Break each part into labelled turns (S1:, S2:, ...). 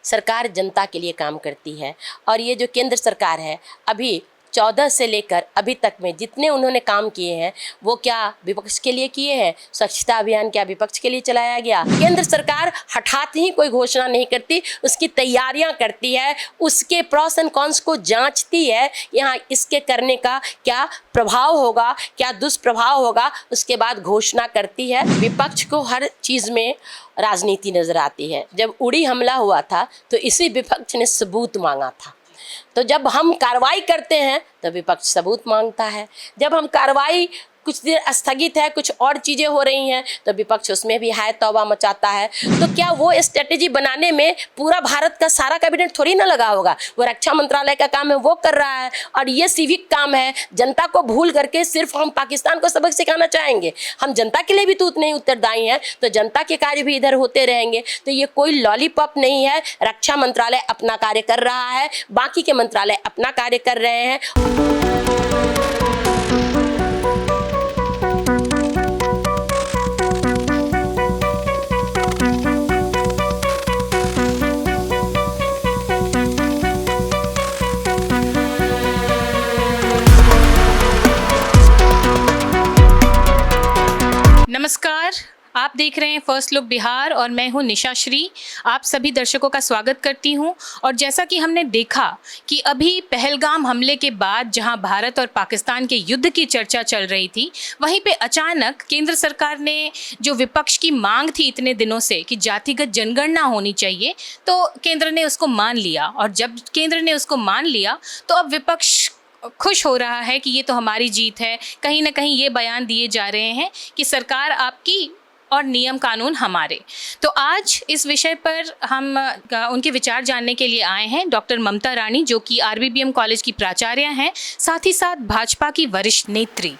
S1: सरकार जनता के लिए काम करती है और ये जो केंद्र सरकार है अभी 14 से लेकर अभी तक में जितने उन्होंने काम किए हैं वो क्या विपक्ष के लिए किए हैं? स्वच्छता अभियान क्या विपक्ष के लिए चलाया गया? केंद्र सरकार हठात ही कोई घोषणा नहीं करती, उसकी तैयारियां करती है, उसके प्रॉस एंड कॉन्स को जांचती है, यहाँ इसके करने का क्या प्रभाव होगा, क्या दुष्प्रभाव होगा, उसके बाद घोषणा करती है। विपक्ष को हर चीज़ में राजनीति नजर आती है। जब उड़ी हमला हुआ था तो इसी विपक्ष ने सबूत मांगा था, तो जब हम कार्रवाई करते हैं तो विपक्ष सबूत मांगता है। जब हम कार्रवाई कुछ देर स्थगित है, कुछ और चीज़ें हो रही हैं तो विपक्ष उसमें भी हाय तौबा मचाता है। तो क्या वो स्ट्रेटेजी बनाने में पूरा भारत का सारा कैबिनेट थोड़ी ना लगा होगा? वो रक्षा मंत्रालय का काम है, वो कर रहा है, और ये सिविक काम है। जनता को भूल करके सिर्फ हम पाकिस्तान को सबक सिखाना चाहेंगे? हम जनता के लिए भी तो उतने ही उत्तरदायी हैं, तो जनता के कार्य भी इधर होते रहेंगे। तो ये कोई लॉलीपॉप नहीं है। रक्षा मंत्रालय अपना कार्य कर रहा है, बाकी के मंत्रालय अपना कार्य कर रहे हैं।
S2: नमस्कार, आप देख रहे हैं फर्स्ट लुक बिहार और मैं हूं निशा श्री। आप सभी दर्शकों का स्वागत करती हूं। और जैसा कि हमने देखा कि अभी पहलगाम हमले के बाद जहां भारत और पाकिस्तान के युद्ध की चर्चा चल रही थी, वहीं पे अचानक केंद्र सरकार ने जो विपक्ष की मांग थी इतने दिनों से कि जातिगत जनगणना होनी चाहिए, तो केंद्र ने उसको मान लिया। और जब केंद्र ने उसको मान लिया तो अब विपक्ष खुश हो रहा है कि ये तो हमारी जीत है। कहीं ना कहीं ये बयान दिए जा रहे हैं कि सरकार आपकी और नियम कानून हमारे। तो आज इस विषय पर हम उनके विचार जानने के लिए आए हैं डॉक्टर ममता रानी, जो कि आरबीबीएम कॉलेज की प्राचार्य हैं, साथ ही साथ भाजपा की वरिष्ठ नेत्री।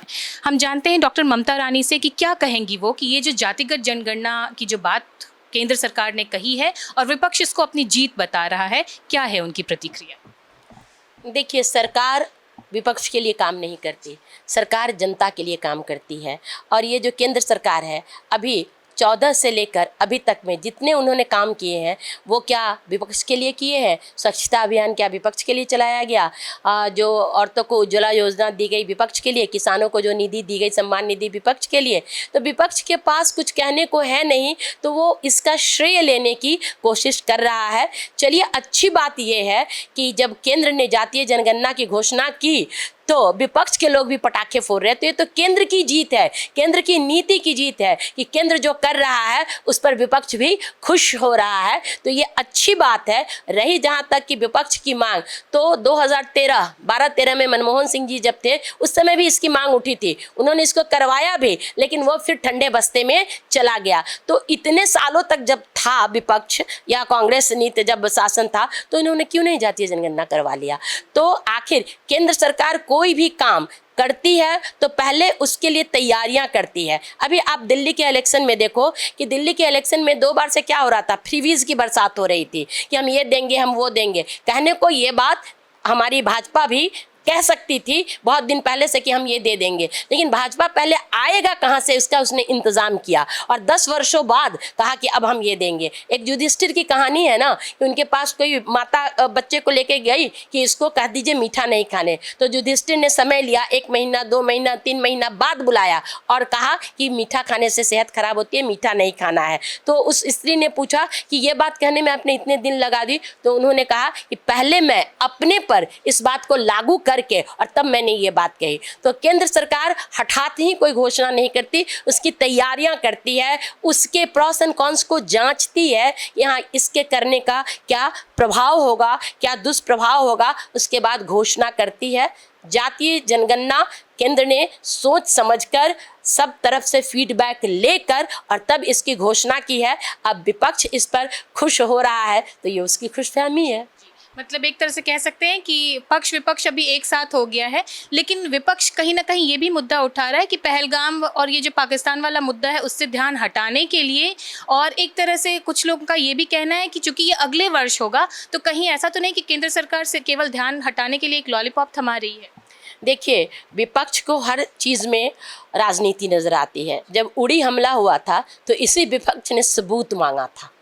S2: हम जानते हैं डॉक्टर ममता रानी से कि क्या कहेंगी वो कि ये जो जातिगत जनगणना की जो बात केंद्र सरकार ने कही है और विपक्ष इसको अपनी जीत बता रहा है, क्या है उनकी प्रतिक्रिया?
S1: देखिए, सरकार विपक्ष के लिए काम नहीं करती, सरकार जनता के लिए काम करती है। और ये जो केंद्र सरकार है अभी 14 से लेकर अभी तक में जितने उन्होंने काम किए हैं वो क्या विपक्ष के लिए किए हैं? स्वच्छता अभियान क्या विपक्ष के लिए चलाया गया? जो औरतों को उज्ज्वला योजना दी गई विपक्ष के लिए, किसानों को जो निधि दी गई सम्मान निधि विपक्ष के लिए। तो विपक्ष के पास कुछ कहने को है नहीं, तो वो इसका श्रेय लेने की कोशिश कर रहा है। चलिए, अच्छी बात ये है कि जब केंद्र ने जातीय जनगणना की घोषणा की तो विपक्ष के लोग भी पटाखे फोड़ रहे थे। तो केंद्र की जीत है, केंद्र की नीति की जीत है कि केंद्र जो कर रहा है उस पर विपक्ष भी खुश हो रहा है। तो ये अच्छी बात है। रही जहाँ तक कि विपक्ष की मांग, तो 2012-13 में मनमोहन सिंह जी जब थे उस समय भी इसकी मांग उठी थी, उन्होंने इसको करवाया भी, लेकिन वो फिर ठंडे बस्ते में चला गया। तो इतने सालों तक जब था विपक्ष या कांग्रेस नीति जब शासन था, तो इन्होंने क्यों नहीं जातीय जनगणना करवा लिया? तो आखिर केंद्र सरकार कोई भी काम करती है तो पहले उसके लिए तैयारियां करती है। अभी आप दिल्ली के इलेक्शन में देखो कि दिल्ली के इलेक्शन में 2 बार से क्या हो रहा था, फ्रीवीज की बरसात हो रही थी कि हम ये देंगे, हम वो देंगे। कहने को ये बात हमारी भाजपा भी कह सकती थी बहुत दिन पहले से कि हम ये दे देंगे, लेकिन भाजपा पहले आएगा कहाँ से उसका उसने इंतजाम किया और 10 वर्षों बाद कहा कि अब हम ये देंगे। एक युधिष्ठिर की कहानी है ना कि उनके पास कोई माता बच्चे को लेके गई कि इसको कह दीजिए मीठा नहीं खाने, तो युधिष्ठिर ने समय लिया, 1 महीना 2 महीना 3 महीना बाद बुलाया और कहा कि मीठा खाने से सेहत खराब होती है, मीठा नहीं खाना है। तो उस स्त्री ने पूछा कि ये बात कहने में आपने इतने दिन लगा दी, तो उन्होंने कहा कि पहले मैं अपने पर इस बात को लागू करके और तब मैंने ये बात कही। तो केंद्र सरकार हठात ही कोई घोषणा नहीं करती, उसकी तैयारियां करती है, उसके प्रॉस एंड कॉन्स को जांचती है, यहाँ इसके करने का क्या प्रभाव होगा, क्या दुष्प्रभाव होगा, उसके बाद घोषणा करती है। जातीय जनगणना केंद्र ने सोच समझकर सब तरफ से फीडबैक लेकर और तब इसकी घोषणा की है। अब विपक्ष इस पर खुश हो रहा है, तो ये उसकी खुशफहमी है।
S2: मतलब एक तरह से कह सकते हैं कि पक्ष विपक्ष अभी एक साथ हो गया है, लेकिन विपक्ष कहीं ना कहीं ये भी मुद्दा उठा रहा है कि पहलगाम और ये जो पाकिस्तान वाला मुद्दा है उससे ध्यान हटाने के लिए, और एक तरह से कुछ लोगों का ये भी कहना है कि चूंकि ये अगले वर्ष होगा तो कहीं ऐसा तो नहीं कि केंद्र सरकार से केवल ध्यान हटाने के लिए एक लॉलीपॉप थमा रही है।
S1: देखिए, विपक्ष को हर चीज़ में राजनीति नजर आती है। जब उड़ी हमला हुआ था तो इसी विपक्ष ने सबूत मांगा था,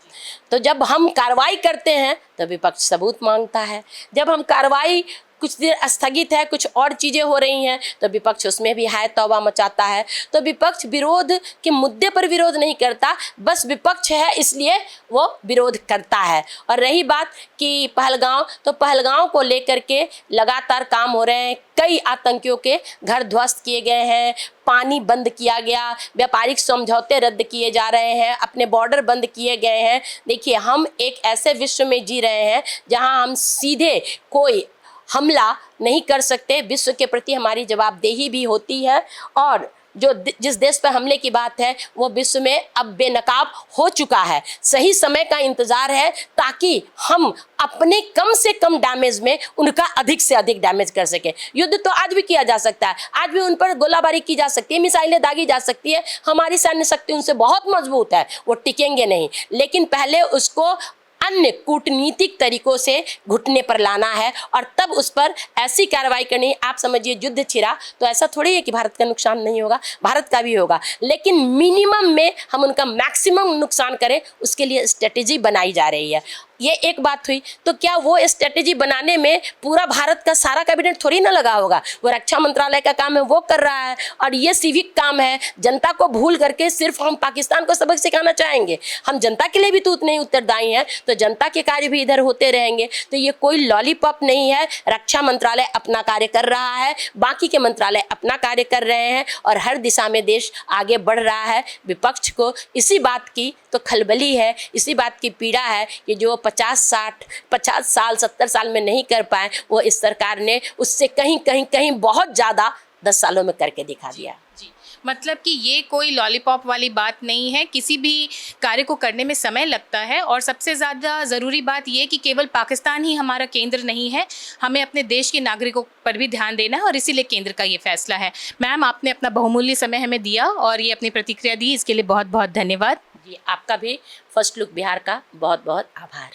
S1: तो जब हम कार्रवाई करते हैं तो विपक्ष सबूत मांगता है, जब हम कार्रवाई कुछ देर स्थगित है, कुछ और चीज़ें हो रही हैं तो विपक्ष उसमें भी हाय तौबा मचाता है। तो विपक्ष विरोध के मुद्दे पर विरोध नहीं करता, बस विपक्ष है इसलिए वो विरोध करता है। और रही बात कि पहलगांव, तो पहलगांव को लेकर के लगातार काम हो रहे हैं। कई आतंकियों के घर ध्वस्त किए गए हैं, पानी बंद किया गया, व्यापारिक समझौते रद्द किए जा रहे हैं, अपने बॉर्डर बंद किए गए हैं। देखिए, हम एक ऐसे विश्व में जी रहे हैं जहां हम सीधे कोई हमला नहीं कर सकते, विश्व के प्रति हमारी जवाबदेही भी होती है। और जो जिस देश पर हमले की बात है वो विश्व में अब बेनकाब हो चुका है। सही समय का इंतज़ार है ताकि हम अपने कम से कम डैमेज में उनका अधिक से अधिक डैमेज कर सके। युद्ध तो आज भी किया जा सकता है, आज भी उन पर गोलाबारी की जा सकती है, मिसाइलें दागी जा सकती है। हमारी सैन्य शक्ति उनसे बहुत मजबूत है, वो टिकेंगे नहीं, लेकिन पहले उसको अन्य कूटनीतिक तरीकों से घुटने पर लाना है और तब उस पर ऐसी कार्रवाई करनी है। आप समझिए, युद्ध छिड़ा तो ऐसा थोड़ी है कि भारत का नुकसान नहीं होगा, भारत का भी होगा, लेकिन मिनिमम में हम उनका मैक्सिमम नुकसान करें, उसके लिए स्ट्रेटेजी बनाई जा रही है। ये एक बात हुई। तो क्या वो स्ट्रेटेजी बनाने में पूरा भारत का सारा कैबिनेट थोड़ी ना लगा होगा? वो रक्षा मंत्रालय का काम है, वो कर रहा है, और ये सिविक काम है। जनता को भूल करके सिर्फ हम पाकिस्तान को सबक सिखाना चाहेंगे? हम जनता के लिए भी तो उतने ही उत्तरदायी हैं, तो जनता के कार्य भी इधर होते रहेंगे। तो ये कोई लॉलीपॉप नहीं है। रक्षा मंत्रालय अपना कार्य कर रहा है, बाकी के मंत्रालय अपना कार्य कर रहे हैं और हर दिशा में देश आगे बढ़ रहा है। विपक्ष को इसी बात की तो खलबली है, इसी बात की पीड़ा है कि जो 50 साल 70 साल में नहीं कर पाए, वो इस सरकार ने उससे कहीं बहुत ज़्यादा 10 सालों में करके दिखा दिया।
S2: जी, मतलब कि ये कोई लॉलीपॉप वाली बात नहीं है, किसी भी कार्य को करने में समय लगता है। और सबसे ज़्यादा ज़रूरी बात ये कि केवल पाकिस्तान ही हमारा केंद्र नहीं है, हमें अपने देश के नागरिकों पर भी ध्यान देना है और इसीलिए केंद्र का ये फैसला है। मैम, आपने अपना बहुमूल्य समय हमें दिया और ये अपनी प्रतिक्रिया दी, इसके लिए बहुत बहुत धन्यवाद।
S1: जी, आपका भी फर्स्ट लुक बिहार का बहुत बहुत आभार।